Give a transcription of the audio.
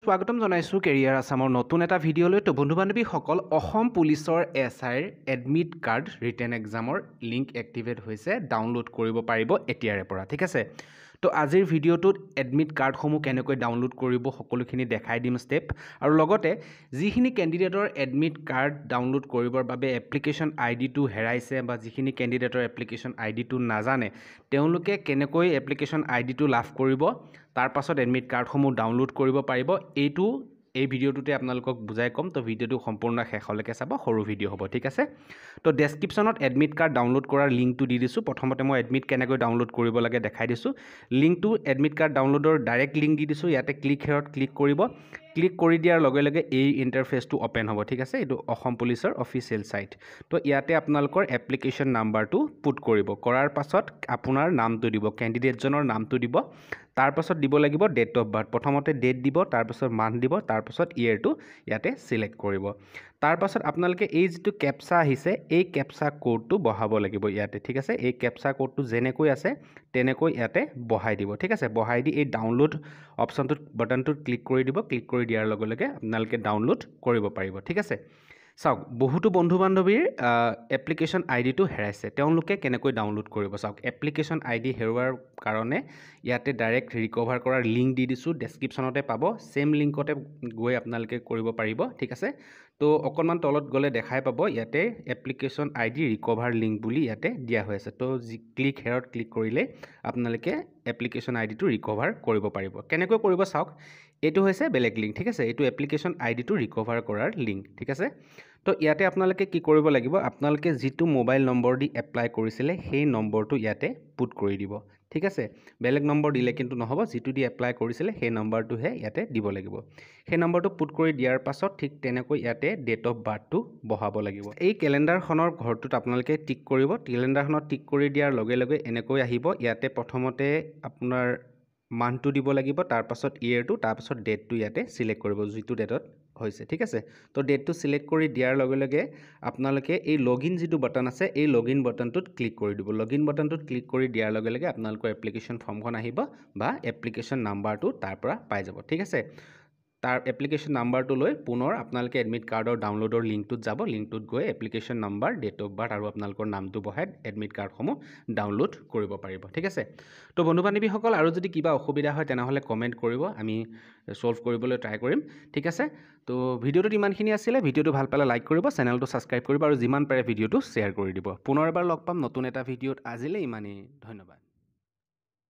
স্বাগতম জনাইছোঁ কেৰিয়াৰ আছামৰ নতুন এটা ভিডিঅ'লৈ। তো বন্ধু বান্ধৱীসকল, অসম পুলিচৰ SIৰ এডমিট কাৰ্ড ৰিটেন এক্সামৰ লিংক এক্টিভেট হৈছে, ডাউনলোড কৰিব পাৰিব এতিয়াৰে পৰা। ঠিক আছে, তো আজিৰ ভিডিঅ'টোত এডমিট কাৰ্ডসমূহ কেনেকৈ ডাউনলোড কৰিব সকলোখিনি দেখাই দিম ষ্টেপ, আৰু লগতে যিখিনি কেণ্ডিডেটৰ এডমিট কাৰ্ড ডাউনলোড কৰিবৰ বাবে এপ্লিকেশ্যন আইডিটো হেৰাইছে বা যিখিনি কেণ্ডিডেটৰ এপ্লিকেশ্যন আইডিটো নাজানে তেওঁলোকে কেনেকৈ এপ্লিকেশ্যন আইডিটো লাভ কৰিব, তাৰ পাছত এডমিট কাৰ্ডসমূহ ডাউনলোড কৰিব পাৰিব, এই ভিডিঅ'টোতে আপোনালোকক বুজাই ক'ম। তো ভিডিঅ'টো সম্পূৰ্ণ শেষলৈকে চাব, সৰু ভিডিঅ' হ'ব। ঠিক আছে, তো ডেছক্ৰিপশ্যনত এডমিট কাৰ্ড ডাউনলোড কৰাৰ লিংকটো দি দিছোঁ। প্ৰথমতে মই এডমিট কেনেকৈ ডাউনলোড কৰিব লাগে দেখাই দিছোঁ। লিংকটো এডমিট কাৰ্ড ডাউনলোডৰ ডাইৰেক্ট লিংক দি দিছোঁ। ইয়াতে ক্লিক হেৰত ক্লিক কৰিব। ক্লিক কৰি দিয়াৰ লগে লগে এই ইণ্টাৰফেচটো অ'পেন হ'ব। ঠিক আছে, এইটো অসম পুলিচৰ অফিচিয়েল ছাইট। তো ইয়াতে আপোনালোকৰ এপ্লিকেশ্যন নাম্বাৰটো পুট কৰিব। কৰাৰ পাছত আপোনাৰ নামটো দিব, কেণ্ডিডেটজনৰ নামটো দিব। তাৰপাছত দিব লাগিব ডেট অফ বাৰ্থ। প্ৰথমতে ডেট দিব, তাৰপাছত মান্থ দিব, তাৰপাছত ইয়েৰটো ইয়াতে ছিলেক্ট কৰিব। তাৰপাছত আপোনালোকে এই যিটো কেপচা আহিছে এই কেপচা কোডটো বহাব লাগিব ইয়াতে। ঠিক আছে, এই কেপচা কোডটো যেনেকৈ আছে তেনেকৈ ইয়াতে বহাই দিব। ঠিক আছে, বহাই দি এই ডাউনলোড অপশ্যনটোত বাটনটোত ক্লিক কৰি দিব। ক্লিক কৰি দিয়াৰ লগে লগে আপোনালোকে ডাউনলোড কৰিব পাৰিব। ঠিক আছে, চাওক বহুতো বন্ধু বান্ধৱীৰ এপ্লিকেশ্যন আইডিটো হেৰাইছে, তেওঁলোকে কেনেকৈ ডাউনলোড কৰিব চাওক। এপ্লিকেশ্যন আইডি হেৰুৱাৰ কাৰণে ইয়াতে ডাইৰেক্ট ৰিকভাৰ কৰাৰ লিংক দি দিছোঁ, ডেছক্ৰিপশ্যনতে পাব। ছেম লিংকতে গৈ আপোনালোকে কৰিব পাৰিব। ঠিক আছে, তো অকণমান তলত গ'লে দেখাই পাব ইয়াতে এপ্লিকেশ্যন আইডি ৰিকভাৰ লিংক বুলি ইয়াতে দিয়া হৈ আছে। তো ক্লিক হেৰত ক্লিক কৰিলে আপোনালোকে এপ্লিকেশ্যন আইডিটো ৰিকভাৰ কৰিব পাৰিব। কেনেকৈ কৰিব চাওক, এইটো হৈছে বেলেগ লিংক। ঠিক আছে, এইটো এপ্লিকেশ্যন আইডিটো ৰিকভাৰ কৰাৰ লিংক। ঠিক আছে, তো ইয়াতে আপোনালোকে কি কৰিব লাগিব, আপোনালোকে যিটো মোবাইল নম্বৰ দি এপ্লাই কৰিছিলে সেই নম্বৰটো ইয়াতে পুট কৰি দিব। ঠিক আছে, বেলেগ নম্বৰ দিলে কিন্তু নহ'ব, যিটো দি এপ্লাই কৰিছিলে সেই নম্বৰটোহে ইয়াতে দিব লাগিব। সেই নম্বৰটো পুট কৰি দিয়াৰ পাছত ঠিক তেনেকৈ ইয়াতে ডেট অফ বাৰ্থটো বহাব লাগিব। এই কেলেণ্ডাৰখনৰ ঘৰটোত আপোনালোকে টিক কৰিব। কেলেণ্ডাৰখনত টিক কৰি দিয়াৰ লগে লগে এনেকৈ আহিব। ইয়াতে প্ৰথমতে আপোনাৰ মান্থটো দিব লাগিব, তাৰপাছত ইয়েৰটো, তাৰপাছত ডেটটো ইয়াতে ছিলেক্ট কৰিব যিটো ডেটত হৈছে। ঠিক আছে, তো ডেটটো ছিলেক্ট কৰি দিয়াৰ লগে লগে আপোনালোকে এই লগইন যিটো বাটন আছে এই লগইন বাটনটোত ক্লিক কৰি দিব। লগইন বাটনটোত ক্লিক কৰি দিয়াৰ লগে লগে আপোনালোকৰ এপ্লিকেশ্যন ফৰ্মখন আহিব বা এপ্লিকেশ্যন নাম্বাৰটো তাৰ পৰা পাই যাব। ঠিক আছে, তাৰ এপ্লিকেশ্যন নাম্বাৰটো লৈ পুনৰ আপোনালোকে এডমিট কাৰ্ডৰ ডাউনলোডৰ লিংকটোত যাব। লিংকটোত গৈ application number, date of birth আৰু আপোনালোকৰ নামটো বহাই এডমিট কাৰ্ডসমূহ ডাউনলোড কৰিব পাৰিব। ঠিক আছে, তো বন্ধু বান্ধৱীসকল আৰু যদি কিবা অসুবিধা হয় তেনেহ'লে কমেণ্ট কৰিব, আমি ছল্ভ কৰিবলৈ ট্ৰাই কৰিম। ঠিক আছে, তো ভিডিঅ'টোত ইমানখিনি আছিলে। ভিডিঅ'টো ভাল পালে লাইক কৰিব, চেনেলটো ছাবস্ক্ৰাইব কৰিব আৰু যিমান পাৰে ভিডিঅ'টো শ্বেয়াৰ কৰি দিব। পুনৰ এবাৰ লগ পাম নতুন এটা ভিডিঅ'ত। আজিলৈ ইমানেই, ধন্যবাদ।